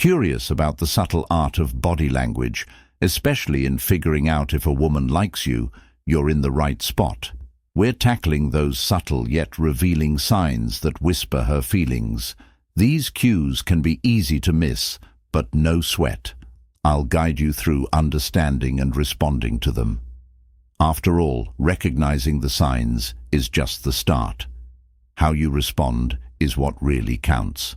curious about the subtle art of body language, especially in figuring out if a woman likes you, you're in the right spot. We're tackling those subtle yet revealing signs that whisper her feelings. These cues can be easy to miss, but no sweat. I'll guide you through understanding and responding to them. After all, recognizing the signs is just the start. How you respond is what really counts.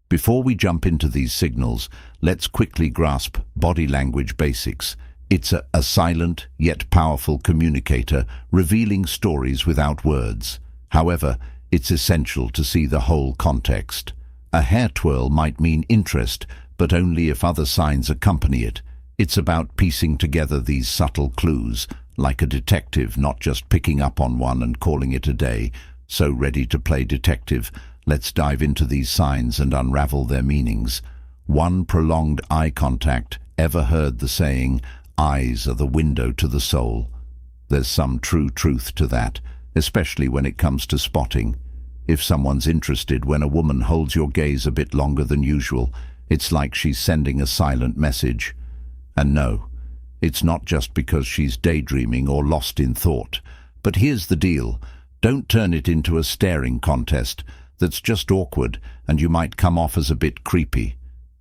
Before we jump into these signals, let's quickly grasp body language basics. It's a silent yet powerful communicator, revealing stories without words. However, it's essential to see the whole context. A hair twirl might mean interest, but only if other signs accompany it. It's about piecing together these subtle clues, like a detective, not just picking up on one and calling it a day. So ready to play detective, let's dive into these signs and unravel their meanings. 1. Prolonged eye contact. Ever heard the saying, eyes are the window to the soul? There's some true truth to that, especially when it comes to spotting. If someone's interested when a woman holds your gaze a bit longer than usual, it's like she's sending a silent message. And no, it's not just because she's daydreaming or lost in thought. But here's the deal. Don't turn it into a staring contest that's just awkward and you might come off as a bit creepy.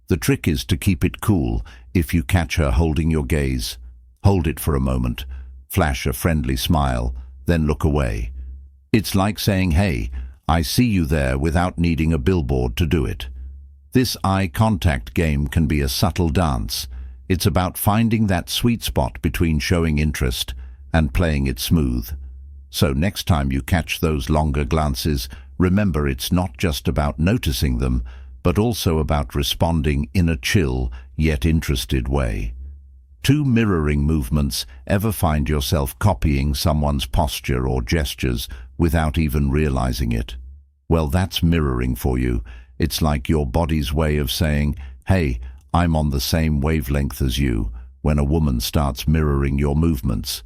The trick is to keep it cool. If you catch her holding your gaze, hold it for a moment, flash a friendly smile, then look away. It's like saying, hey, I see you there, without needing a billboard to do it. This eye contact game can be a subtle dance. It's about finding that sweet spot between showing interest and playing it smooth. So next time you catch those longer glances, remember it's not just about noticing them, but also about responding in a chill yet interested way. 2. Mirroring movements. Ever find yourself copying someone's posture or gestures without even realizing it? Well, that's mirroring for you. It's like your body's way of saying, hey, I'm on the same wavelength as you. When a woman starts mirroring your movements,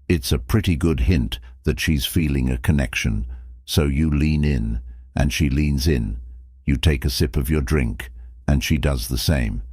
it's a pretty good hint that she's feeling a connection. So you lean in, and she leans in. You take a sip of your drink, and she does the same.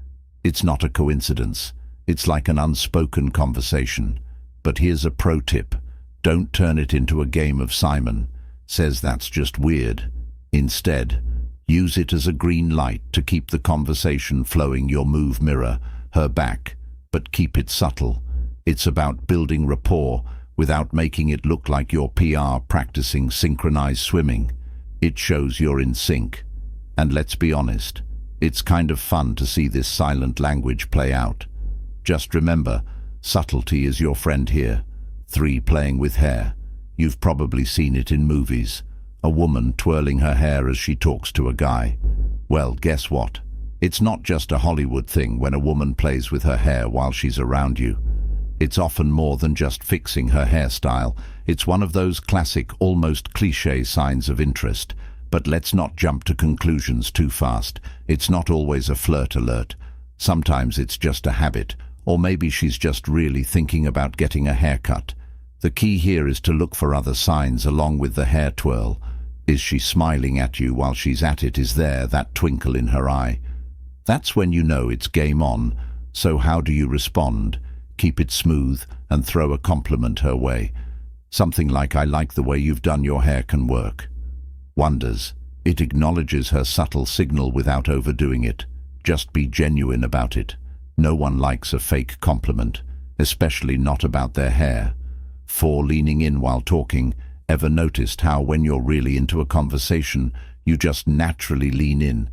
It's not a coincidence. It's like an unspoken conversation. But here's a pro tip. Don't turn it into a game of Simon Says that's just weird. Instead, use it as a green light to keep the conversation flowing. Your move mirror her back, but keep it subtle. It's about building rapport without making it look like you're practicing synchronized swimming. It shows you're in sync. And let's be honest, it's kind of fun to see this silent language play out. Just remember, subtlety is your friend here. 3. Playing with hair. You've probably seen it in movies. A woman twirling her hair as she talks to a guy. Well, guess what? It's not just a Hollywood thing when a woman plays with her hair while she's around you. It's often more than just fixing her hairstyle. It's one of those classic, almost cliché signs of interest. But let's not jump to conclusions too fast. It's not always a flirt alert. Sometimes it's just a habit, or maybe she's just really thinking about getting a haircut. The key here is to look for other signs along with the hair twirl. Is she smiling at you while she's at it? Is there that twinkle in her eye? That's when you know it's game on. So how do you respond? Keep it smooth and throw a compliment her way. Something like, "I like the way you've done your hair" can work wonders. It acknowledges her subtle signal without overdoing it. Just be genuine about it. No one likes a fake compliment, especially not about their hair. 4. Leaning in while talking. Ever noticed how when you're really into a conversation, you just naturally lean in?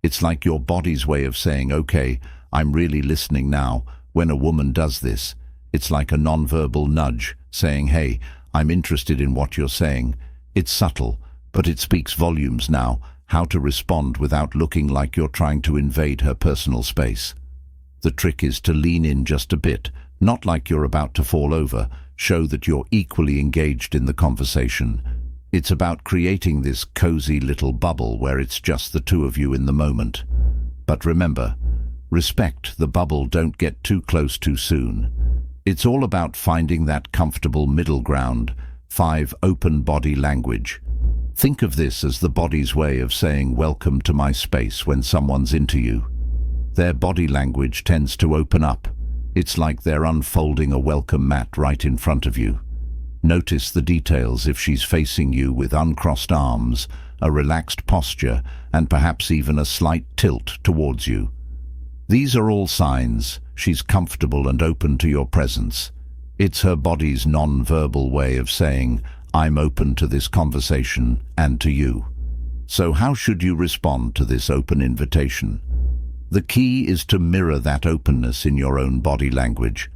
It's like your body's way of saying, okay, I'm really listening now. When a woman does this, it's like a nonverbal nudge, saying, hey, I'm interested in what you're saying. It's subtle, but it speaks volumes. Now, how to respond without looking like you're trying to invade her personal space. The trick is to lean in just a bit, not like you're about to fall over. Show that you're equally engaged in the conversation. It's about creating this cozy little bubble where it's just the two of you in the moment. But remember, respect the bubble. Don't get too close too soon. It's all about finding that comfortable middle ground. 5. Open body language. Think of this as the body's way of saying welcome to my space when someone's into you. Their body language tends to open up. It's like they're unfolding a welcome mat right in front of you. Notice the details if she's facing you with uncrossed arms, a relaxed posture, and perhaps even a slight tilt towards you. These are all signs she's comfortable and open to your presence. It's her body's non-verbal way of saying, "I'm open to this conversation and to you." So how should you respond to this open invitation? The key is to mirror that openness in your own body language.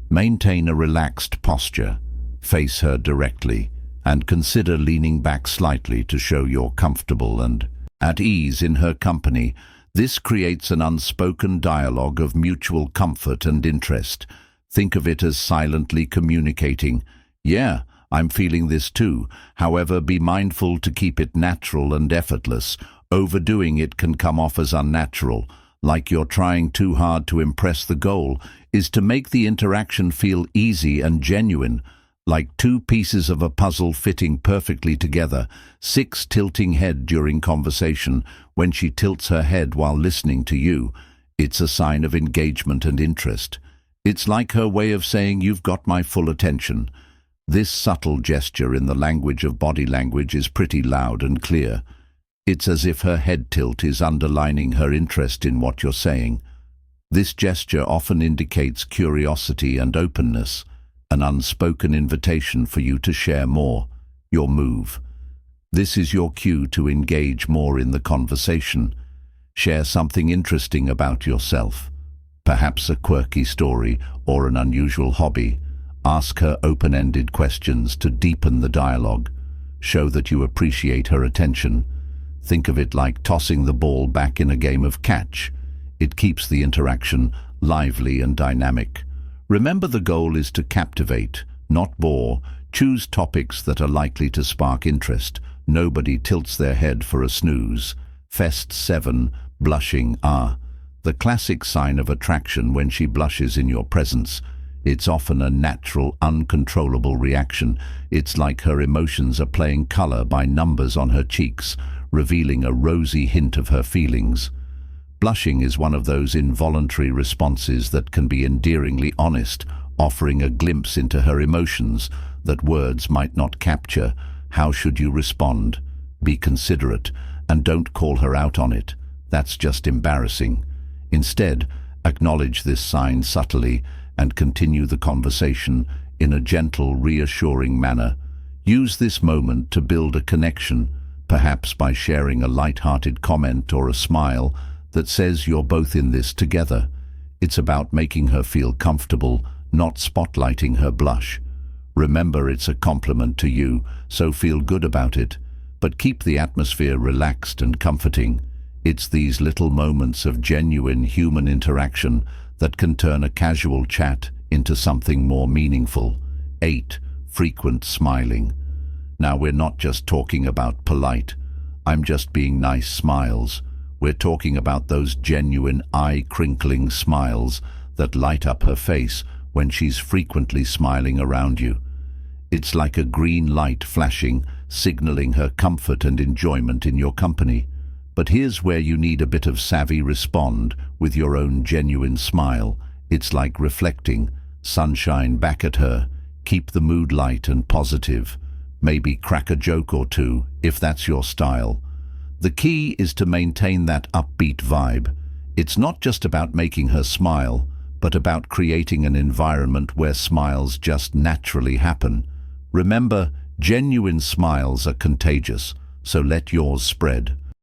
Maintain a relaxed posture, face her directly, and consider leaning back slightly to show you're comfortable and at ease in her company. This creates an unspoken dialogue of mutual comfort and interest. Think of it as silently communicating, "Yeah, I'm feeling this too." However, be mindful to keep it natural and effortless. Overdoing it can come off as unnatural, like you're trying too hard to impress. The goal is to make the interaction feel easy and genuine, like two pieces of a puzzle fitting perfectly together. 6. Tilting head during conversation. When she tilts her head while listening to you, it's a sign of engagement and interest. It's like her way of saying, "You've got my full attention." This subtle gesture in the language of body language is pretty loud and clear. It's as if her head tilt is underlining her interest in what you're saying. This gesture often indicates curiosity and openness, an unspoken invitation for you to share more. Your move. This is your cue to engage more in the conversation. Share something interesting about yourself, perhaps a quirky story or an unusual hobby. Ask her open-ended questions to deepen the dialogue. Show that you appreciate her attention. Think of it like tossing the ball back in a game of catch. It keeps the interaction lively and dynamic. Remember, the goal is to captivate, not bore. Choose topics that are likely to spark interest. Nobody tilts their head for a snooze. Fest 7. Blushing. The classic sign of attraction when she blushes in your presence. It's often a natural, uncontrollable reaction. It's like her emotions are playing color by numbers on her cheeks, revealing a rosy hint of her feelings. Blushing is one of those involuntary responses that can be endearingly honest, offering a glimpse into her emotions that words might not capture. How should you respond? Be considerate, and don't call her out on it. That's just embarrassing. Instead, acknowledge this sign subtly and continue the conversation in a gentle, reassuring manner. Use this moment to build a connection, perhaps by sharing a light-hearted comment or a smile that says you're both in this together. It's about making her feel comfortable, not spotlighting her blush. Remember, it's a compliment to you, so feel good about it, but keep the atmosphere relaxed and comforting. It's these little moments of genuine human interaction that can turn a casual chat into something more meaningful. 8. Frequent smiling. Now, we're not just talking about polite, "I'm just being nice" smiles. We're talking about those genuine eye-crinkling smiles that light up her face when she's frequently smiling around you. It's like a green light flashing, signaling her comfort and enjoyment in your company. But here's where you need a bit of savvy. Respond with your own genuine smile. It's like reflecting sunshine back at her. Keep the mood light and positive. Maybe crack a joke or two, if that's your style. The key is to maintain that upbeat vibe. It's not just about making her smile, but about creating an environment where smiles just naturally happen. Remember, genuine smiles are contagious, so let yours spread.